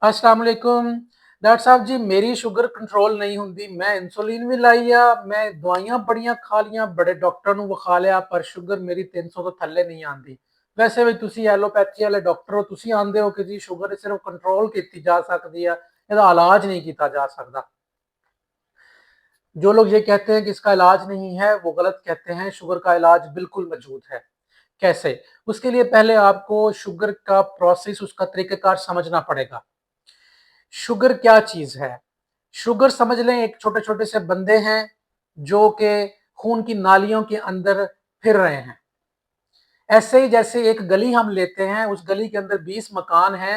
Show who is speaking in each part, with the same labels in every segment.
Speaker 1: अस्सलाम वालेकुम। डॉक्टर साहब जी, मेरी शुगर कंट्रोल नहीं ਹੁੰਦੀ। मैं इंसुलिन भी लाई आ, मैं दवाइयां बड़ियां खा लियां, बड़े डॉक्टर ਨੂੰ ਵਿਖਾ ਲਿਆ, ਪਰ ਸ਼ੂਗਰ ਮੇਰੀ 300 ਤੋਂ ਥੱਲੇ ਨਹੀਂ ਆਂਦੀ। ਵੈਸੇ ਵੀ ਤੁਸੀਂ ਐਲੋਪੈਥੀ ਵਾਲੇ ਡਾਕਟਰ ਹੋ, ਤੁਸੀਂ ਆਂਦੇ ਹੋ ਕਿ ਜੀ ਸ਼ੂਗਰ ਸਿਰਫ ਕੰਟਰੋਲ ਕੀਤੀ ਜਾ ਸਕਦੀ ਆ, ਇਹਦਾ ਇਲਾਜ ਨਹੀਂ ਕੀਤਾ ਜਾ ਸਕਦਾ। जो लोग ये कहते हैं कि इसका इलाज नहीं है वो गलत कहते हैं। शुगर का इलाज बिल्कुल मौजूद है। कैसे? उसके लिए पहले आपको शुगर का प्रोसेस, उसका तरीक़ेकार समझना पड़ेगा। शुगर क्या चीज है? शुगर समझ लें एक छोटे छोटे से बंदे हैं जो कि खून की नालियों के अंदर फिर रहे हैं। ऐसे ही जैसे एक गली हम लेते हैं, उस गली के अंदर 20 मकान हैं,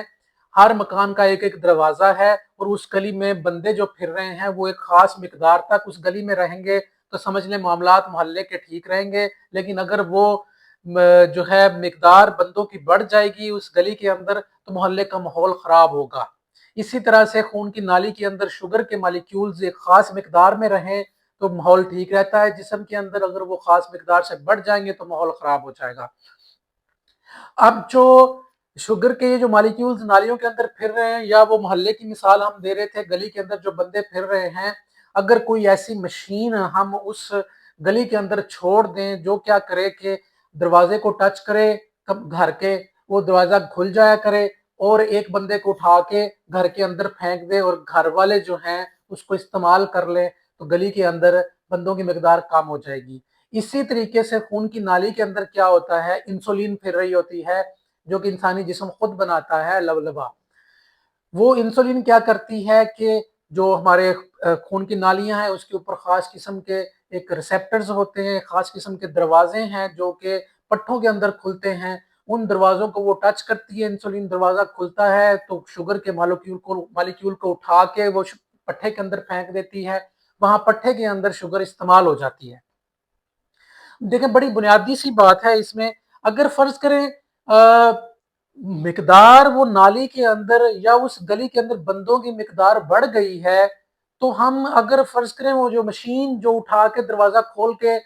Speaker 1: हर मकान का एक एक दरवाजा है और उस गली में बंदे जो फिर रहे हैं वो एक खास मिकदार तक उस गली में रहेंगे तो समझ लें मामलात मोहल्ले के ठीक रहेंगे। लेकिन अगर वो जो है मिकदार बंदों की बढ़ जाएगी उस गली के अंदर तो मोहल्ले का माहौल खराब होगा। इसी तरह से खून की नाली के अंदर शुगर के मालिक्यूल्स एक खास मिकदार में रहें तो माहौल ठीक रहता है। जिस्म के अंदर अगर वो खास मिकदार से बढ़ जाएंगे तो माहौल खराब हो जाएगा। अब जो शुगर के ये जो मालिक्यूल्स नालियों के अंदर फिर रहे हैं, या वो मोहल्ले की मिसाल हम दे रहे थे, गली के अंदर जो बंदे फिर रहे हैं, अगर कोई ऐसी मशीन हम उस गली के अंदर छोड़ दें जो क्या करे कि दरवाजे को टच करे घर के, वो दरवाजा खुल जाया करे और एक बंदे को उठा के घर के अंदर फेंक दे और घर वाले जो हैं उसको इस्तेमाल कर ले, तो गली के अंदर बंदों की मिकदार कम हो जाएगी। इसी तरीके से खून की नाली के अंदर क्या होता है, इंसुलिन फिर रही होती है जो कि इंसानी जिस्म खुद बनाता है, लबलबा। वो इंसुलिन क्या करती है कि जो हमारे खून की नालियां हैं उसके ऊपर खास किस्म के एक रिसेप्टर्स होते हैं, खास किस्म के दरवाजे हैं जो कि पट्ठों के अंदर खुलते हैं। उन दरवाजों को वो टच करती है, इंसुलिन दरवाजा खुलता है तो शुगर के मालिक्यूल को उठा के वो पट्ठे के अंदर फेंक देती है। वहां पट्ठे के अंदर शुगर इस्तेमाल हो जाती है। देखें, बड़ी बुनियादी सी बात है इसमें। अगर फर्ज करें मिकदार वो नाली के अंदर या उस गली के अंदर बंदों की मिकदार बढ़ गई है, तो हम अगर फर्ज करें वो जो मशीन जो उठा के दरवाजा खोल के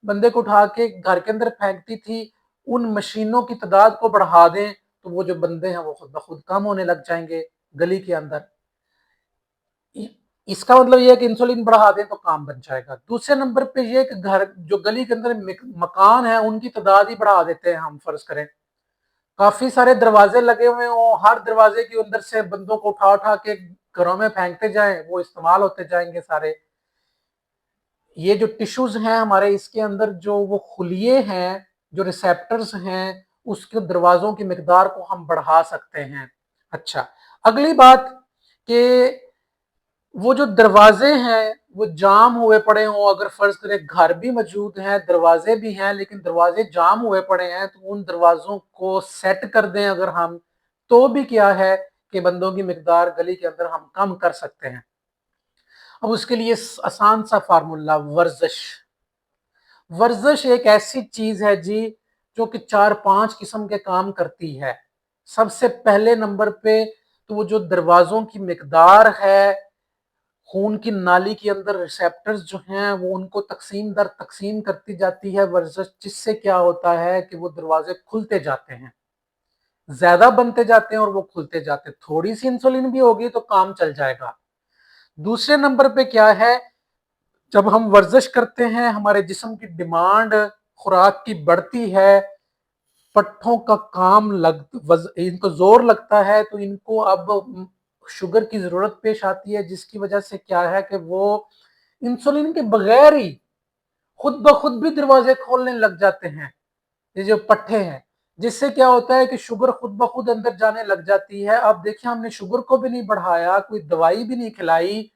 Speaker 1: बंदे को उठा के घर के अंदर फेंकती थी, उन मशीनों की तादाद को बढ़ा दें तो वो जो बंदे हैं वो खुद ब खुद कम होने लग जाएंगे गली के अंदर। इसका मतलब ये है कि इंसुलिन बढ़ा दें तो काम बन जाएगा। दूसरे नंबर पे ये कि घर जो गली के अंदर मकान है उनकी तादाद ही बढ़ा देते हैं हम, फर्ज करें काफी सारे दरवाजे लगे हुए हों, हर दरवाजे के अंदर से बंदों को उठा उठा के घरों में फेंकते जाएं, वो इस्तेमाल होते जाएंगे सारे। ये जो टिश्यूज हैं हमारे, इसके अंदर जो वो खुलिये हैं, जो रिसेप्टर्स हैं, उसके दरवाजों की मिकदार को हम बढ़ा सकते हैं। अच्छा, अगली बात कि वो जो दरवाजे हैं वो जाम हुए पड़े हों, अगर फर्ज करें घर भी मौजूद हैं, दरवाजे भी हैं, लेकिन दरवाजे जाम हुए पड़े हैं, तो उन दरवाजों को सेट कर दें अगर हम, तो भी क्या है कि बंदों की मिकदार गली के अंदर हम कम कर सकते हैं। अब उसके लिए आसान सा फार्मूला, वर्जिश। वर्जिश एक ऐसी चीज है जी जो कि 4-5 किस्म के काम करती है। सबसे पहले नंबर पे तो वो जो दरवाजों की मिकदार है खून की नाली के अंदर रिसेप्टर्स जो हैं वो उनको तकसीम दर तकसीम करती जाती है वर्जिश, जिससे क्या होता है कि वो दरवाजे खुलते जाते हैं, ज्यादा बनते जाते हैं और वो खुलते जाते हैं। थोड़ी सी इंसुलिन भी होगी तो काम चल जाएगा। दूसरे नंबर पे क्या है, जब हम वर्जिश करते हैं हमारे जिस्म की डिमांड खुराक की बढ़ती है, पट्ठों का काम इनको जोर लगता है तो इनको अब शुगर की जरूरत पेश आती है, जिसकी वजह से क्या है कि वो इंसुलिन के बगैर ही खुद ब खुद भी दरवाजे खोलने लग जाते हैं, ये जो पट्ठे हैं, जिससे क्या होता है कि शुगर खुद ब खुद अंदर जाने लग जाती है। अब देखिए, हमने शुगर को भी नहीं बढ़ाया, कोई दवाई भी नहीं खिलाई,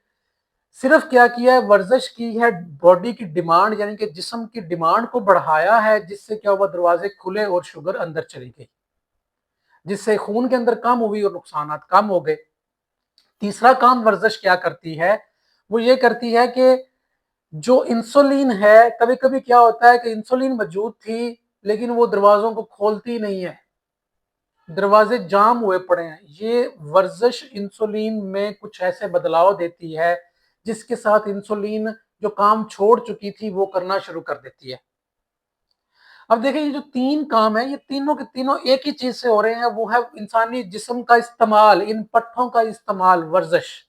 Speaker 1: सिर्फ क्या किया है, वर्जिश की है, बॉडी की डिमांड यानी कि जिस्म की डिमांड को बढ़ाया है, जिससे क्या हुआ, दरवाजे खुले और शुगर अंदर चली गई, जिससे खून के अंदर कम हुई और नुकसान कम हो गए। तीसरा काम वर्जिश क्या करती है, वो ये करती है कि जो इंसुलिन है, कभी कभी क्या होता है कि इंसुलिन मौजूद थी लेकिन वो दरवाजों को खोलती नहीं है, दरवाजे जाम हुए पड़े हैं। ये वर्जिश इंसुलिन में कुछ ऐसे बदलाव देती है जिसके साथ इंसुलिन जो काम छोड़ चुकी थी वो करना शुरू कर देती है। अब देखिए ये जो 3 काम हैं, ये तीनों के तीनों एक ही चीज़ से हो रहे हैं, वो है इंसानी जिस्म का इस्तेमाल, इन पट्ठों का इस्तेमाल, वर्जिश।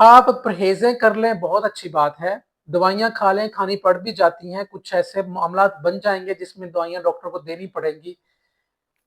Speaker 1: आप परहेज़ें कर लें, बहुत अच्छी बात है। दवाइयाँ खा लें, खानी पड़ भी जाती हैं, कुछ ऐसे मामलात बन जाएँगे जिसमें दवाइयाँ डॉक्टर को देनी पड़ेंगी,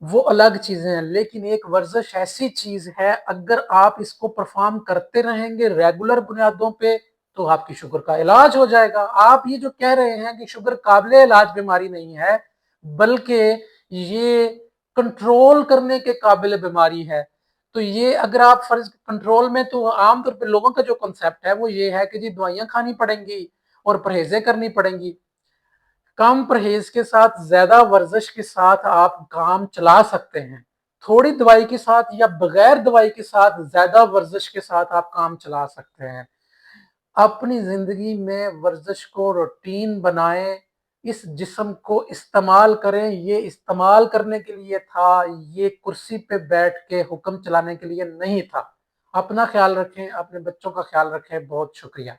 Speaker 1: वो अलग चीज़ें हैं। लेकिन एक वर्जिश ऐसी चीज़ है, अगर आप इसको परफ़ॉर्म करते रहेंगे रेगुलर बुनियादों पे, तो आपकी शुगर का इलाज हो जाएगा। आप ये जो कह रहे हैं कि शुगर काबिले इलाज बीमारी नहीं है, बल्कि ये कंट्रोल करने के काबिल बीमारी है। तो ये अगर आप फर्ज कंट्रोल में, तो आम तौर पे लोगों का जो कॉन्सेप्ट है वो ये है कि जी दवाइयाँ खानी पड़ेंगी और परहेज़ें करनी पड़ेंगी। कम परहेज के साथ, ज्यादा वर्जिश के साथ आप काम चला सकते हैं। थोड़ी दवाई के साथ या बगैर दवाई के साथ, ज्यादा वर्जिश के साथ आप काम चला सकते हैं। अपनी जिंदगी में वर्जिश को रूटीन बनाएं, इस जिस्म को इस्तेमाल करें। ये इस्तेमाल करने के लिए था, ये कुर्सी पे बैठ के हुक्म चलाने के लिए नहीं था। अपना ख्याल रखें, अपने बच्चों का ख्याल रखें। बहुत शुक्रिया।